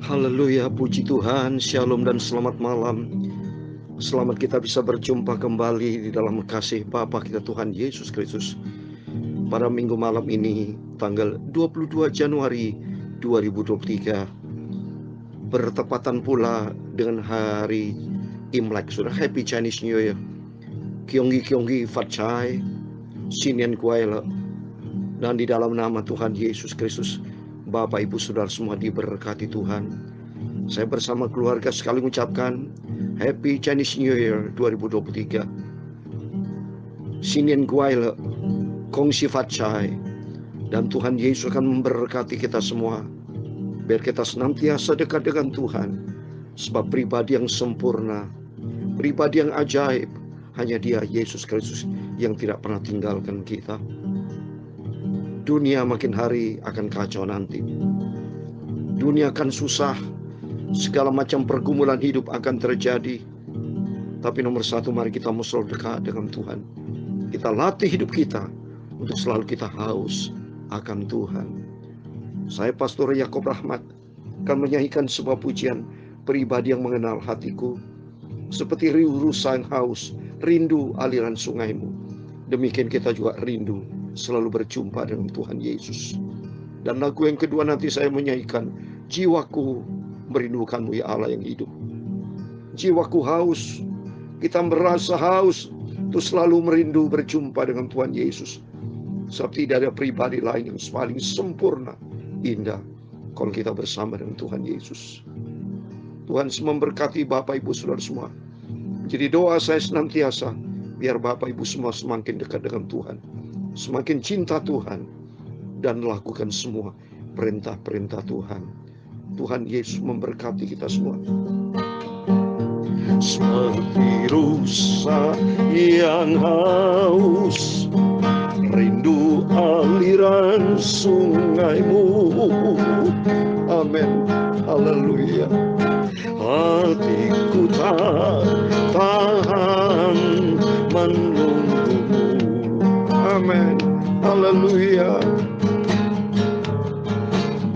Haleluya, puji Tuhan, shalom dan selamat malam. Selamat kita bisa berjumpa kembali di dalam kasih Bapa kita Tuhan Yesus Kristus pada minggu malam ini, tanggal 22 Januari 2023, bertepatan pula dengan hari Imlek. Sudah Happy Chinese New Year. Kyonggi Fat Chai, Sinian Kuaila. Dan di dalam nama Tuhan Yesus Kristus, Bapak Ibu Saudara semua diberkati Tuhan. Saya bersama keluarga sekali mengucapkan Happy Chinese New Year 2023. Sinian Guaile, Kongsi Fat Chai. Dan Tuhan Yesus akan memberkati kita semua, biar kita senantiasa dekat dengan Tuhan. Sebab pribadi yang sempurna, pribadi yang ajaib, hanya Dia Yesus Kristus yang tidak pernah tinggalkan kita. Dunia makin hari akan kacau nanti. Dunia akan susah. Segala macam pergumulan hidup akan terjadi. Tapi nomor satu, mari kita mau selalu dekat dengan Tuhan. Kita latih hidup kita untuk selalu kita haus akan Tuhan. Saya Pastor Yakob Rahmat akan menyanyikan sebuah pujian, pribadi yang mengenal hatiku. Seperti rusa yang haus, rindu aliran sungaimu. Demikian kita juga rindu selalu berjumpa dengan Tuhan Yesus. Dan lagu yang kedua nanti saya menyanyikan, jiwaku merindukanmu ya Allah yang hidup. Jiwaku haus, kita merasa haus, terus selalu merindu berjumpa dengan Tuhan Yesus. Sebab tidak ada pribadi lain yang paling sempurna, indah, kalau kita bersama dengan Tuhan Yesus. Tuhan memberkati Bapak Ibu Saudara semua. Jadi doa saya senantiasa, biar Bapak Ibu semua semakin dekat dengan Tuhan, semakin cinta Tuhan, dan lakukan semua perintah-perintah Tuhan. Tuhan Yesus memberkati kita semua. Seperti rusa yang haus, rindu aliran sungaimu. Amin. Haleluya. Hatiku tak tahan menunggumu. Amin. Haleluya.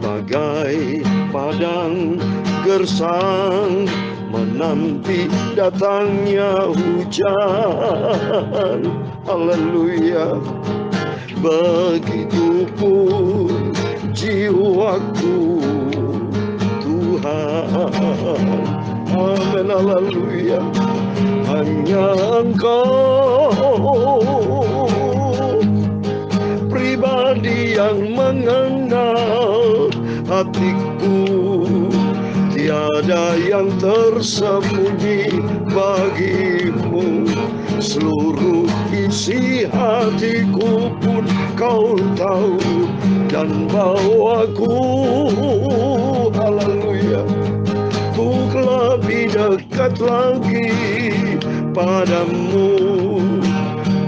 Bagai padang gersang menanti datangnya hujan. Haleluya. Begitupun jiwaku Tuhan. Amin. Haleluya. Hanya Engkau pribadi yang mengenal hatiku. Tiada yang tersembunyi bagimu. Seluruh isi hatiku pun Kau tahu dan bawaku. Haleluya. Untuk lebih dekat lagi padamu,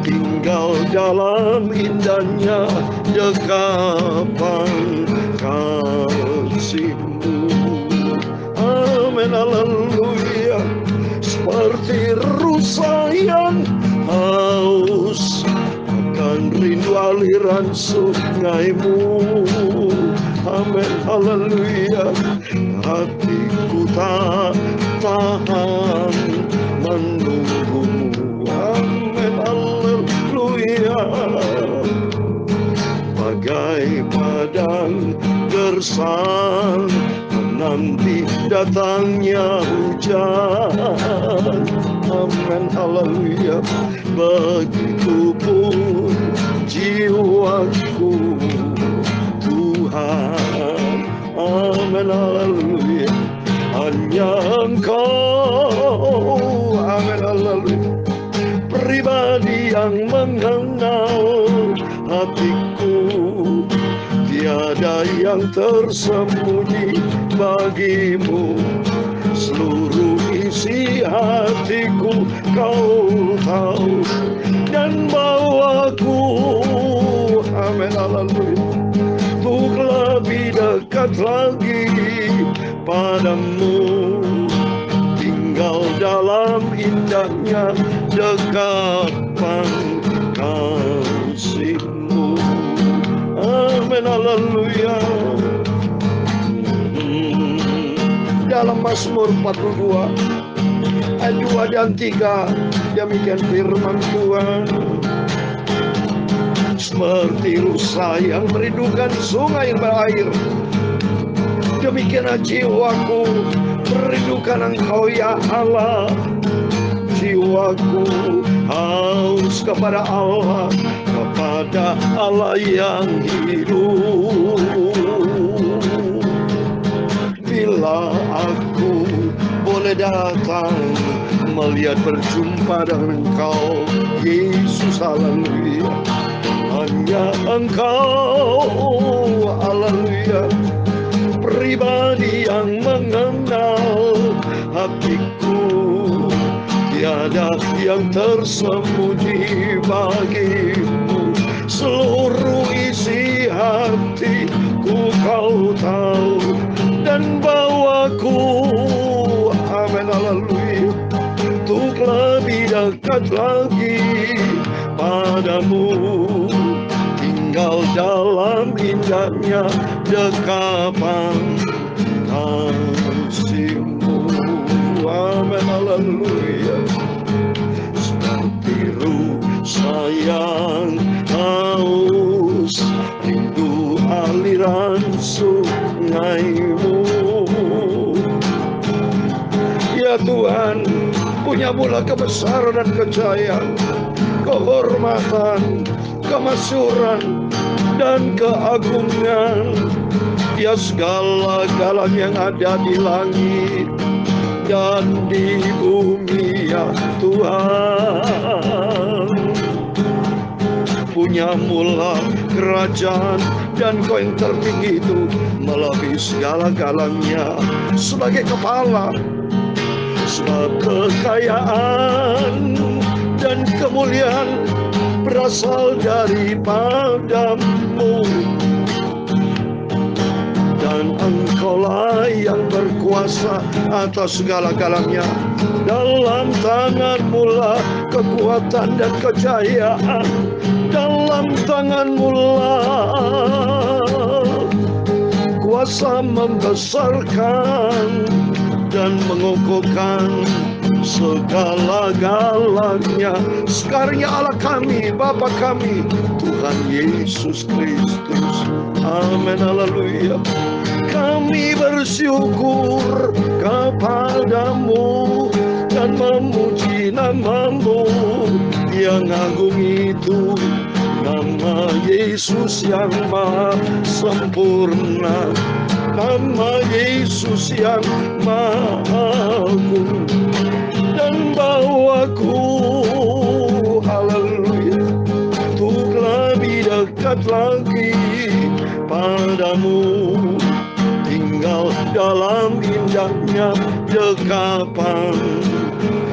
tinggal dalam indahnya dekapan kasih-Mu. Amin. Haleluya. Seperti rusa yang haus akan rindu aliran sungaimu. Amin. Haleluya. Hatiku tak tahan menunggumu. Amin. Haleluya. Bagai padang gersang menanti datangnya hujan. Amin. Haleluya. Begitupun jiwaku Tuhan. Amin. Haleluya. Hanya Engkau. Amin. Haleluya. Pribadi yang mengenal hatiku. Tiada yang tersembunyi bagimu. Seluruh isi hatiku Kau tahu dan bawaku. Amin. Haleluya. Untuk lebih dekat lagi padamu, tinggal dalam indahnya dekapan kasih-Mu. Amin. Haleluya. dalam Mazmur 42 ayat 2 dan 3. Demikian firman Tuhan. Seperti rusa yang merindukan sungai yang berair, demikianlah jiwaku merindukan Engkau ya Allah. Jiwaku haus kepada Allah yang hidup. Bila aku boleh datang melihat berjumpa dengan Engkau Yesus, haleluya. Hanya Engkau, haleluya, pribadi yang mengenal hatiku. Tiada yang tersembunyi bagimu, seluruh isi hatiku Kau tahu dan bawaku, amin, haleluya, untuk lebih dekat lagi padamu, tinggal dalam indahnya dekapan kasih-Mu, amin, haleluya. Seperti rusa yang haus rindu aliran sungai-Mu, ya Tuhan, punya mula kebesaran dan kejayaan, kehormatan, kemasyhuran, dan keagungan. Ya segala-galanya yang ada di langit dan di bumi, ya Tuhan. Punya mula kerajaan dan Kau yang tertinggi itu melebihi segala-galanya. Sebagai kepala, sebab kekayaan dan kemuliaan berasal daripada-Mu, dan Engkau-lah yang berkuasa atas segala-galanya. Dalam tangan-Mu lah kekuatan dan kejayaan, dalam tangan-Mu lah kuasa membesarkan dan mengukuhkan segala-galanya. Sekarang ya Allah kami, Bapa kami, Tuhan Yesus Kristus, amin, haleluya. Kami bersyukur kepada-Mu dan memuji nama-Mu yang agung itu, nama Yesus yang maha sempurna, nama Yesus yang maha agung, dan bawaku, haleluya, untuk lebih dekat lagi padamu, tinggal dalam indahnya dekapan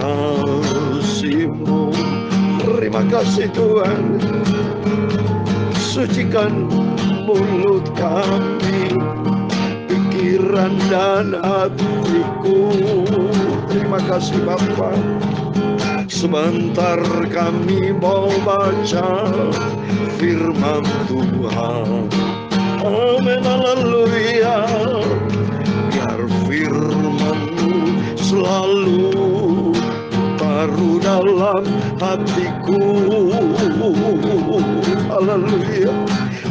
kasih-Mu. Terima kasih Tuhan. Sucikan mulut kami, pikiran dan hatiku. Terima kasih Bapa. Sebentar kami mau baca firman Tuhan, amin, haleluya. Biar firman-Mu selalu baru dalam hatiku, haleluya,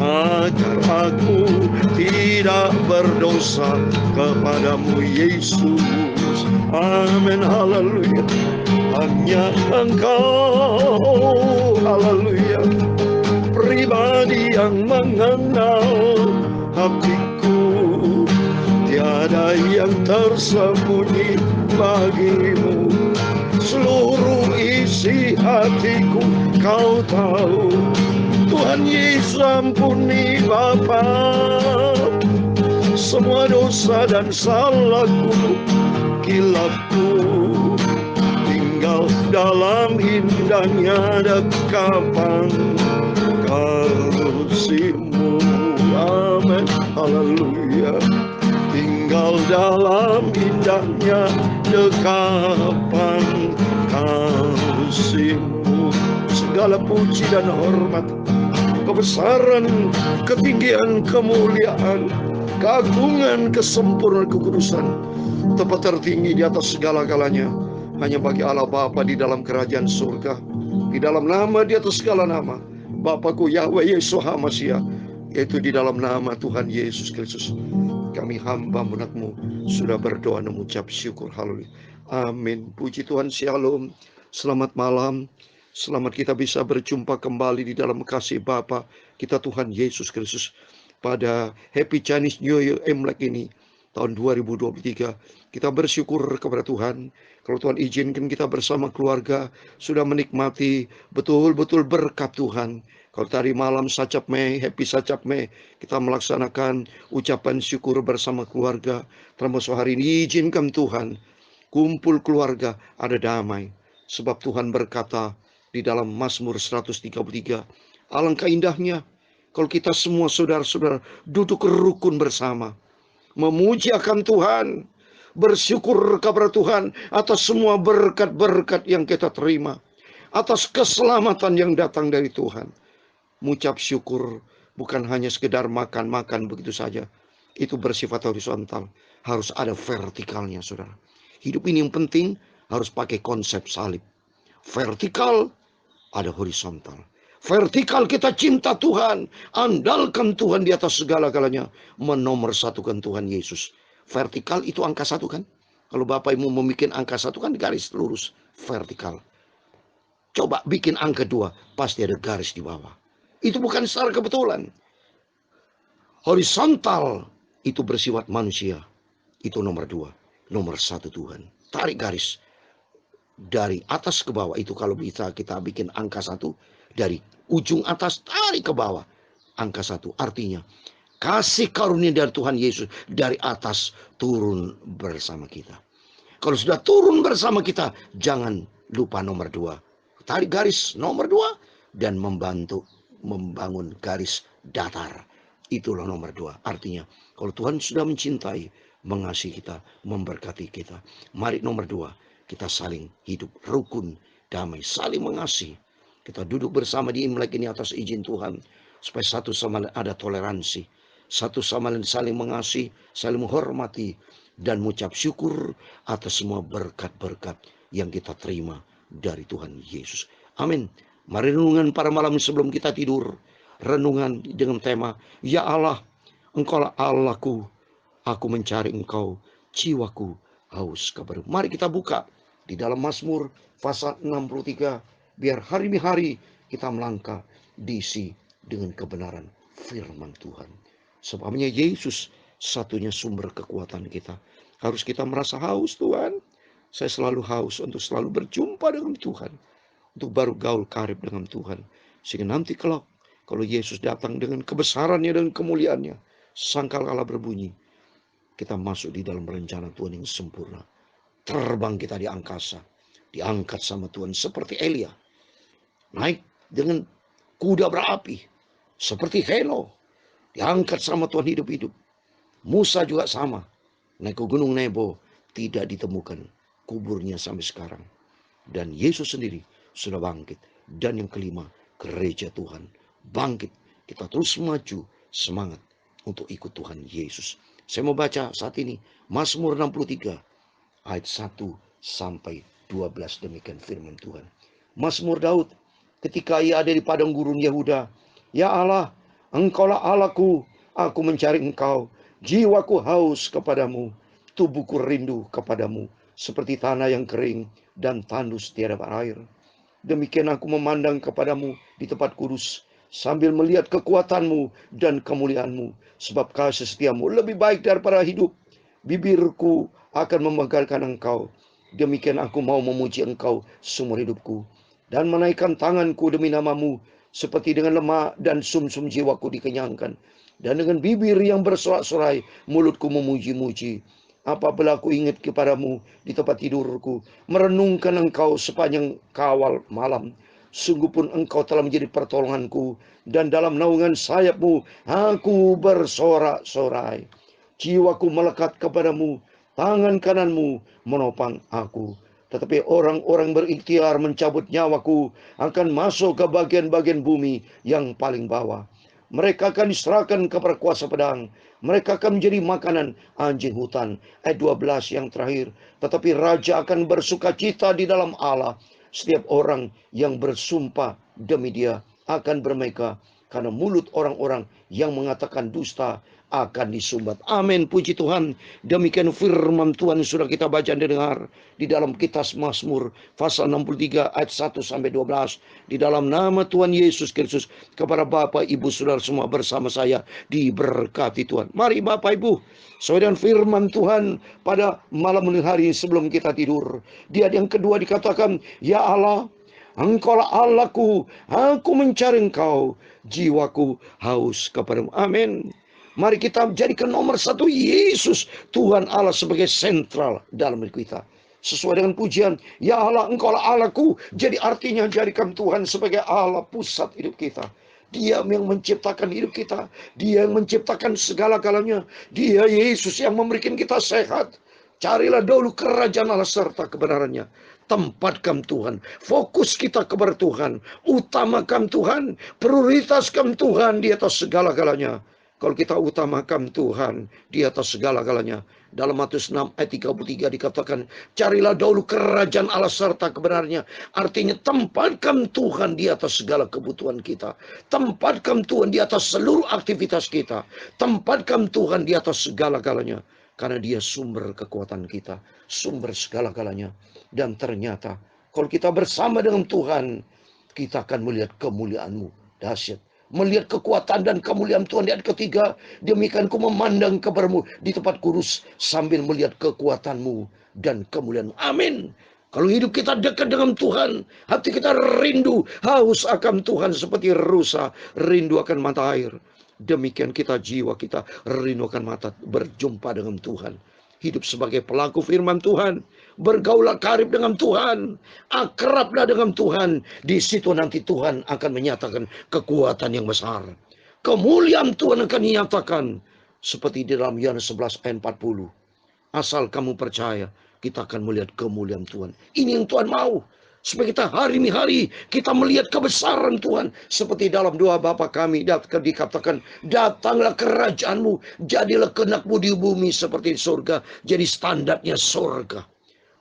agar aku tidak berdosa kepada-Mu Yesus, amin, haleluya. Hanya Engkau, haleluya, pribadi yang mengenal hatiku. Tiada yang tersembunyi bagi-Mu, seluruh isi hatiku Kau tahu. Tuhan Yesus, ampuni Bapa semua dosa dan salahku, kilafku, tinggal dalam indahnya dekapan kasih-Mu, amin, haleluya. Tinggal dalam indahnya dekapan kasih-Mu. Segala puji dan hormat, kebesaran, ketinggian, kemuliaan keagungan, kesempurnaan, kekudusan, tempat tertinggi di atas segala-galanya hanya bagi Allah Bapa di dalam kerajaan surga. Di dalam nama di atas segala nama, Bapakku Yahweh Yeshua HaMashiach, yaitu di dalam nama Tuhan Yesus Kristus, kami hamba anak-Mu sudah berdoa dan mengucap syukur. Haleluya. Amin. Puji Tuhan. Shalom. Selamat malam. Selamat kita bisa berjumpa kembali di dalam kasih Bapa kita Tuhan Yesus Kristus pada Happy Chinese New Year Imlek ini tahun 2023. Kita bersyukur kepada Tuhan. Kalau Tuhan izinkan kita bersama keluarga sudah menikmati betul-betul berkat Tuhan. Kalau tadi malam Sacap Mei, Happy Sacap Mei, kita melaksanakan ucapan syukur bersama keluarga. Termasuk hari ini izinkan Tuhan, kumpul keluarga ada damai. Sebab Tuhan berkata di dalam Mazmur 133, alangkah indahnya kalau kita semua saudara-saudara duduk rukun bersama, memuji akan Tuhan, bersyukur kepada Tuhan atas semua berkat-berkat yang kita terima, atas keselamatan yang datang dari Tuhan. Mengucap syukur bukan hanya sekedar makan-makan begitu saja. Itu bersifat horizontal. Harus ada vertikalnya, saudara. Hidup ini yang penting harus pakai konsep salib. Vertikal, ada horizontal. Vertikal kita cinta Tuhan, andalkan Tuhan di atas segala-galanya, menomorsatukan Tuhan Yesus. Vertikal itu angka 1 kan? Kalau Bapak Ibu mau bikin angka 1 kan garis lurus, vertikal. Coba bikin angka 2, pasti ada garis di bawah. Itu bukan secara kebetulan. Horizontal itu bersifat manusia. Itu nomor 2. Nomor 1 Tuhan. Tarik garis dari atas ke bawah. Itu kalau bisa kita bikin angka 1, dari ujung atas tarik ke bawah. Angka 1 artinya kasih karunia dari Tuhan Yesus dari atas turun bersama kita. Kalau sudah turun bersama kita, jangan lupa nomor 2. Tarik garis nomor 2 dan membangun garis datar. Itulah nomor 2. Artinya kalau Tuhan sudah mencintai, mengasihi kita, memberkati kita, mari nomor 2, kita saling hidup rukun, damai, saling mengasihi. Kita duduk bersama di Imlek ini atas izin Tuhan, supaya satu sama lain ada toleransi, satu sama lain saling mengasihi, saling menghormati, dan mengucap syukur atas semua berkat-berkat yang kita terima dari Tuhan Yesus. Amin. Mari renungan pada malam sebelum kita tidur. Renungan dengan tema, ya Allah, Engkaulah Allahku, aku mencari Engkau, jiwaku haus kabar. Mari kita buka di dalam Mazmur pasal 63. Biar hari-hari kita melangkah diisi dengan kebenaran firman Tuhan. Sebabnya Yesus satunya sumber kekuatan kita. Harus kita merasa haus Tuhan. Saya selalu haus untuk selalu berjumpa dengan Tuhan. Untuk baru gaul karib dengan Tuhan. Sehingga nanti kelak kalau Yesus datang dengan kebesarannya dan kemuliaannya, sangkakala berbunyi, kita masuk di dalam rencana Tuhan yang sempurna. Terbang kita di angkasa, diangkat sama Tuhan seperti Elia. Naik dengan kuda berapi seperti Heno, diangkat sama Tuhan hidup-hidup. Musa juga sama, naik ke gunung Nebo, tidak ditemukan kuburnya sampai sekarang. Dan Yesus sendiri sudah bangkit. Dan yang kelima, gereja Tuhan bangkit. Kita terus maju, semangat untuk ikut Tuhan Yesus. Saya mau baca saat ini Mazmur 63 ayat 1 sampai 12. Demikian firman Tuhan. Mazmur Daud ketika ia ada di padang gurun Yehuda. Ya Allah, Engkaulah Allahku, aku mencari Engkau. Jiwaku haus kepadamu, tubuhku rindu kepadamu, seperti tanah yang kering dan tandus tiada air. Demikian aku memandang kepadamu di tempat kudus, sambil melihat kekuatanmu dan kemuliaanmu. Sebab kasih setiamu lebih baik daripada hidup. Bibirku akan memegangkan Engkau. Demikian aku mau memuji Engkau seumur hidupku, dan menaikkan tanganku demi namamu, seperti dengan lemak dan sumsum jiwaku dikenyangkan. Dan dengan bibir yang bersorak-sorai, mulutku memuji-muji. Apabila aku ingat kepadamu di tempat tidurku, merenungkan Engkau sepanjang kawal malam. Sungguh pun Engkau telah menjadi pertolonganku, dan dalam naungan sayapmu aku bersorak-sorai. Jiwaku melekat kepadamu, tangan kananmu menopang aku. Tetapi orang-orang berikhtiar mencabut nyawaku akan masuk ke bagian-bagian bumi yang paling bawah. Mereka akan diserahkan kepada kuasa pedang. Mereka akan menjadi makanan anjing hutan. Ayat 12 yang terakhir. Tetapi raja akan bersuka cita di dalam Allah. Setiap orang yang bersumpah demi dia akan bermegah. Karena mulut orang-orang yang mengatakan dusta akan disumbat. Amin, puji Tuhan. Demikian firman Tuhan sudah kita baca dan dengar di dalam kitab Mazmur pasal 63 ayat 1 sampai 12. Di dalam nama Tuhan Yesus Kristus, kepada Bapak, Ibu, Saudara semua bersama saya diberkati Tuhan. Mari Bapak, Ibu, sesuai dengan firman Tuhan pada malam hari sebelum kita tidur. Di ayat yang kedua dikatakan, ya Allah, Engkaulah Allahku, aku mencari Engkau, jiwaku haus kepadamu. Amin. Mari kita jadikan nomor satu Yesus, Tuhan Allah, sebagai sentral dalam hidup kita. Sesuai dengan pujian, ya Allah, Engkaulah Allahku. Jadi artinya jadikan Tuhan sebagai Allah pusat hidup kita. Dia yang menciptakan hidup kita. Dia yang menciptakan segala-galanya. Dia Yesus yang memberikan kita sehat. Carilah dahulu kerajaan Allah serta kebenarannya. Tempatkan Tuhan. Fokus kita kepada Tuhan. Utamakan Tuhan. Prioritaskan Tuhan di atas segala-galanya. Kalau kita utamakan Tuhan di atas segala-galanya. Dalam Matius 6 ayat 33 dikatakan, carilah dahulu kerajaan Allah serta kebenarannya. Artinya tempatkan Tuhan di atas segala kebutuhan kita. Tempatkan Tuhan di atas seluruh aktivitas kita. Tempatkan Tuhan di atas segala-galanya. Karena dia sumber kekuatan kita. Sumber segala-galanya. Dan ternyata kalau kita bersama dengan Tuhan, kita akan melihat kemuliaan-Mu. Dahsyat. Melihat kekuatan dan kemuliaan Tuhan. Di ayat ketiga, demikian ku memandang kepadamu di tempat kurus sambil melihat kekuatan-Mu dan kemuliaan-Mu. Amin. Kalau hidup kita dekat dengan Tuhan, hati kita rindu, haus akan Tuhan seperti rusa rindu akan mata air. Demikian kita, jiwa kita rindu akan mata berjumpa dengan Tuhan. Hidup sebagai pelaku firman Tuhan. Bergaulah karib dengan Tuhan. Akrablah dengan Tuhan. Di situ nanti Tuhan akan menyatakan kekuatan yang besar. Kemuliaan Tuhan akan dinyatakan. Seperti di dalam Yohanes 11 ayat 40. Asal kamu percaya, kita akan melihat kemuliaan Tuhan. Ini yang Tuhan mau. Supaya kita hari-hari kita melihat kebesaran Tuhan. Seperti dalam doa Bapa kami dikatakan, datanglah kerajaan-Mu, jadilah kehendak-Mu di bumi seperti di surga. Jadi standarnya surga.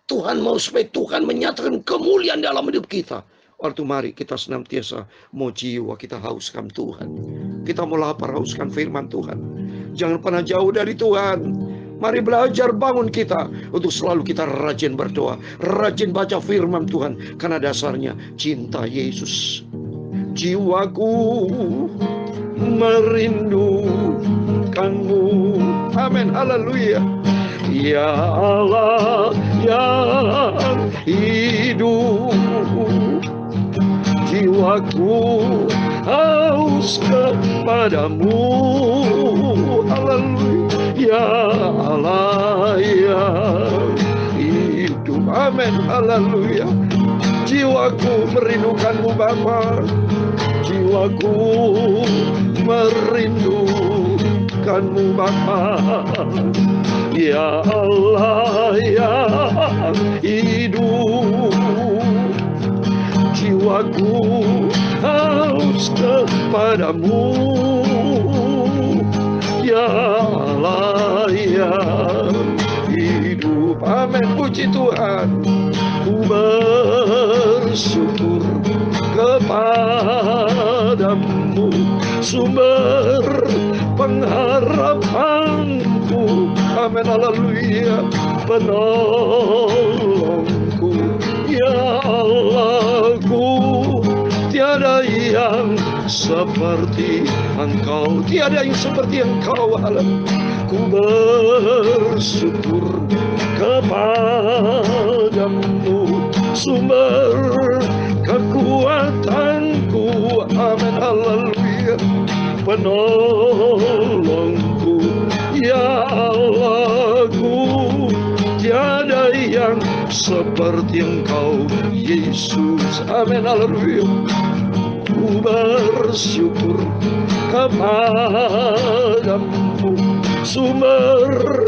Tuhan mau supaya Tuhan menyatakan kemuliaan dalam hidup kita. Waktu mari kita senantiasa mau jiwa kita hauskan Tuhan. Kita mau lapar hauskan firman Tuhan. Jangan pernah jauh dari Tuhan. Mari belajar bangun kita untuk selalu kita rajin berdoa, rajin baca firman Tuhan. Karena dasarnya cinta Yesus. Jiwaku merindukanmu. Amin, haleluya. Ya Allah yang hidup, jiwaku haus kepadamu. Haleluya. Ya Allah yang hidup. Amin. Haleluya. Jiwaku merindukanmu Bapa. Jiwaku merindukanmu Bapa. Ya Allah yang hidup, jiwaku haus kepadamu. Ya Allah yang hidup. Amin, puji Tuhan. Ku bersyukur kepadamu, sumber pengharapanku. Amin, haleluya. Penolongku, ya Allahku. Tiada yang seperti Engkau, tiada yang seperti Engkau. Ku bersyukur kepadamu, sumber kekuatanku. Amin, haleluya. Penolongku, ya Allahku. Tiada yang seperti Engkau, Yesus. Amin, haleluya. Ku bersyukur kepadamu, sumber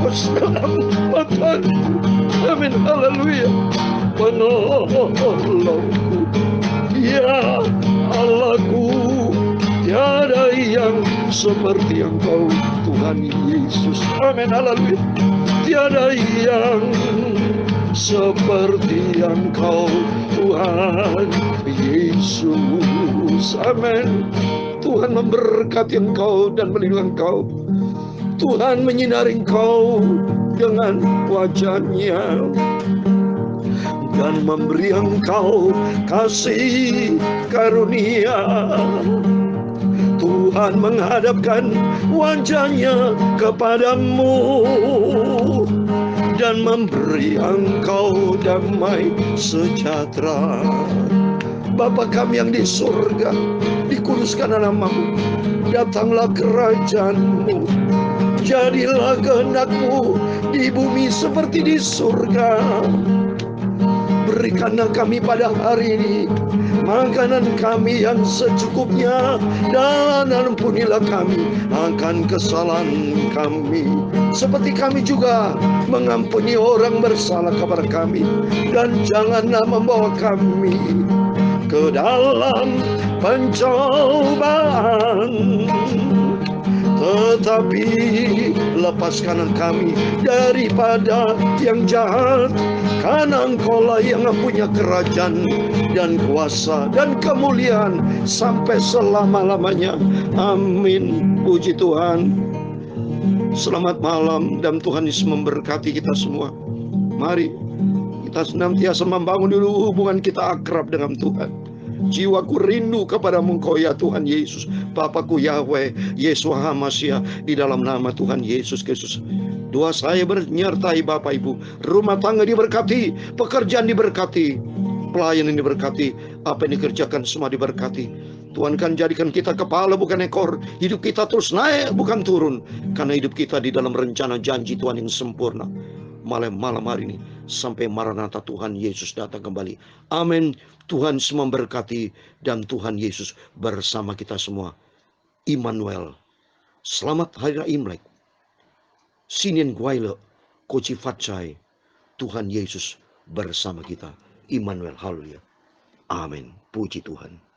keselamatanku. Amin, haleluya. Penolongku, ya Allahku. Tiada yang seperti Engkau, Tuhan Yesus. Amin, haleluya. Tiada yang seperti Engkau, Tuhan Yesus. Amin. Tuhan memberkati Engkau dan melindungi Engkau. Tuhan menyinari Engkau dengan wajah-Nya dan memberi Engkau kasih karunia. Tuhan menghadapkan wajah-Nya kepadamu dan memberi Engkau damai sejahtera. Bapa kami yang di surga, dikuduskanlah nama-Mu, datanglah kerajaan-Mu, jadilah kehendak-Mu di bumi seperti di surga. Berikanlah kami pada hari ini makanan kami yang secukupnya, dan ampunilah kami akan kesalahan kami, seperti kami juga mengampuni orang bersalah kepada kami. Dan janganlah membawa kami ke dalam pencobaan, tetapi lepaskan kami daripada yang jahat, karena Engkau-lah yang punya kerajaan dan kuasa dan kemuliaan sampai selama-lamanya. Amin. Puji Tuhan. Selamat malam dan Tuhan Yesus memberkati kita semua. Mari kita senantiasa membangun dulu hubungan kita akrab dengan Tuhan. Jiwaku rindu kepada-Mu Engkau ya Tuhan Yesus, Bapakku Yahweh, Yeshua HaMashiach, di dalam nama Tuhan Yesus Kristus. Doa saya menyertai Bapak Ibu, rumah tangga diberkati, pekerjaan diberkati, pelayanan diberkati, apa yang dikerjakan semua diberkati. Tuhan kan jadikan kita kepala bukan ekor, hidup kita terus naik bukan turun, karena hidup kita di dalam rencana janji Tuhan yang sempurna. Malam hari ini sampai Maranatha Tuhan Yesus datang kembali. Amin. Tuhan semua memberkati dan Tuhan Yesus bersama kita semua. Immanuel. Selamat Hari Raya Imlek. Sinien Gwaile Koci Fatcai. Tuhan Yesus bersama kita. Immanuel. Haleluya. Amin. Puji Tuhan.